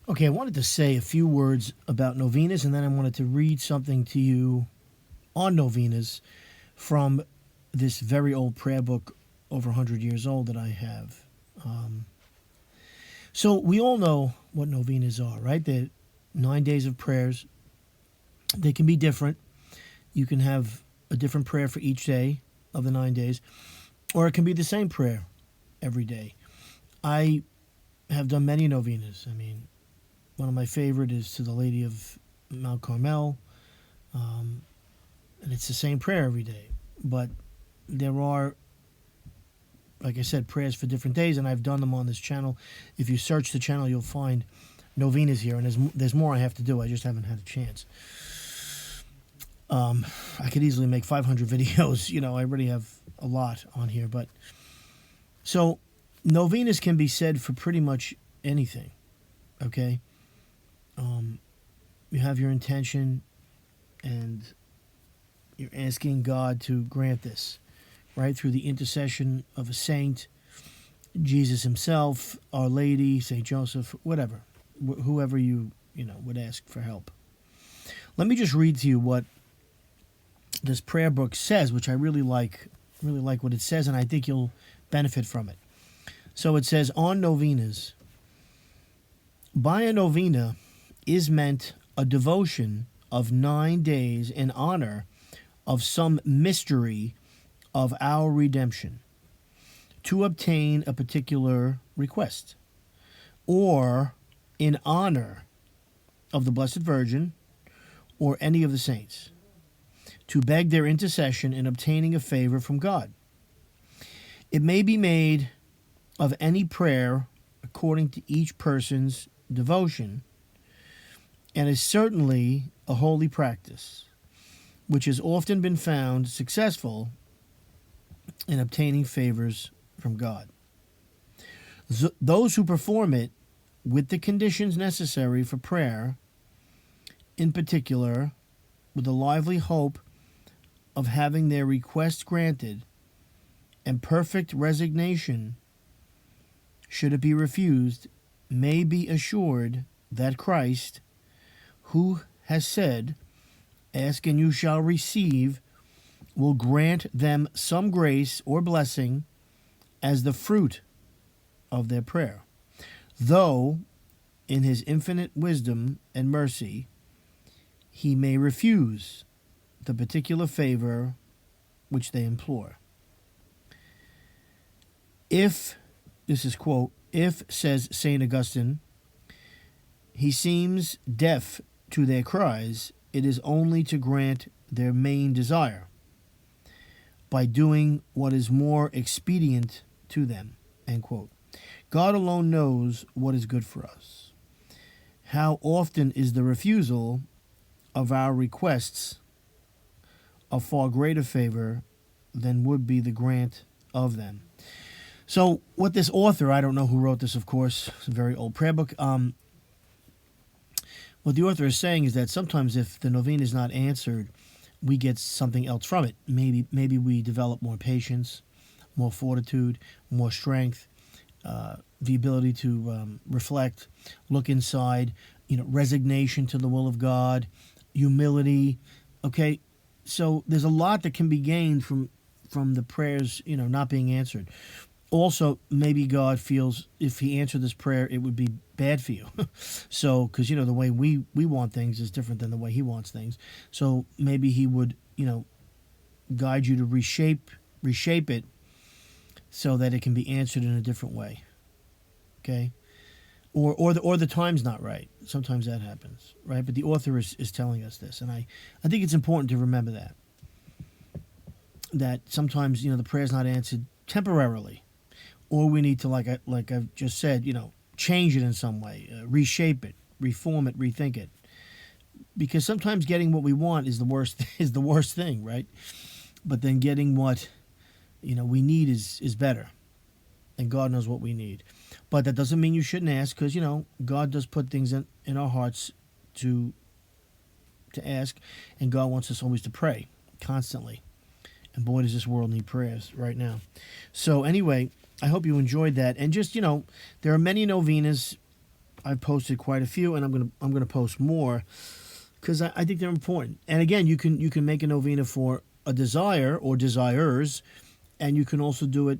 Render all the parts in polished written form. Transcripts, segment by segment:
Okay, I wanted to say a few words about novenas, and then I wanted to read something to you on novenas from this very old prayer book, over 100 years old, that I have. Um, so we all know what novenas are, right? They're 9 days of prayers. They can be different. You can have a different prayer for each day of the 9 days, or it can be the same prayer every day. I have done many novenas. I mean, one of my favorite is to the Lady of Mount Carmel, um, and it's the same prayer every day. But there are, like I said, prayers for different days, and I've done them on this channel. If you search the channel, you'll find novenas here, and there's more I have to do. I just haven't had a chance. I could easily make 500 videos. I already have a lot on here, but so novenas can be said for pretty much anything. Okay, you have your intention, and you're asking God to grant this, right, through the intercession of a saint, Jesus Himself, Our Lady, Saint Joseph, whatever, whoever you would ask for help. Let me just read to you what this prayer book says, which I really like what it says, and I think you'll benefit from it. So it says, on novenas, by a novena is meant a devotion of 9 days in honor of some mystery of our redemption, to obtain a particular request, or in honor of the Blessed Virgin or any of the saints, to beg their intercession in obtaining a favor from God. It may be made of any prayer according to each person's devotion, and is certainly a holy practice, which has often been found successful in obtaining favors from God. Those who perform it with the conditions necessary for prayer, in particular, with a lively hope of having their requests granted, and perfect resignation, should it be refused, may be assured that Christ, who has said, "Ask and you shall receive," will grant them some grace or blessing as the fruit of their prayer, though in His infinite wisdom and mercy He may refuse the particular favor which they implore. If, this is quote, if, says St. Augustine, He seems deaf to their cries, it is only to grant their main desire, by doing what is more expedient to them, end quote. God alone knows what is good for us. How often is the refusal of our requests a far greater favor than would be the grant of them? So what this author, I don't know who wrote this, of course, it's a very old prayer book. What the author is saying is that sometimes if the novena is not answered, we get something else from it. Maybe we develop more patience, more fortitude, more strength, the ability to reflect, look inside, resignation to the will of God, humility. Okay, so there's a lot that can be gained from the prayers, not being answered. Also, maybe God feels if He answered this prayer, it would be bad for you. So, because the way we want things is different than the way He wants things. So maybe He would guide you to reshape it so that it can be answered in a different way. Okay, or the time's not right. Sometimes that happens, right? But the author is telling us this, and I think it's important to remember that sometimes the prayer's not answered temporarily, or we need to, like I've just said, change it in some way, reshape it, reform it, rethink it, because sometimes getting what we want is the worst thing, right? But then getting what we need is better, and God knows what we need. But that doesn't mean you shouldn't ask, because God does put things in our hearts to ask, and God wants us always to pray constantly. And boy, does this world need prayers right now. So anyway, I hope you enjoyed that. And just, there are many novenas I've posted quite a few, and I'm gonna post more because I think they're important. And again, you can make a novena for a desire or desires, and you can also do it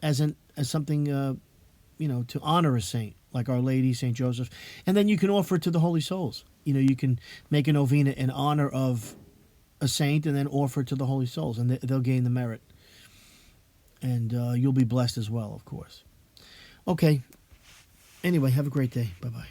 as something to honor a saint like Our Lady, Saint Joseph, and then you can offer it to the holy souls. You can make a novena in honor of a saint and then offer it to the holy souls, and they'll gain the merit, and you'll be blessed as well, of course. Okay. Anyway, have a great day. Bye bye.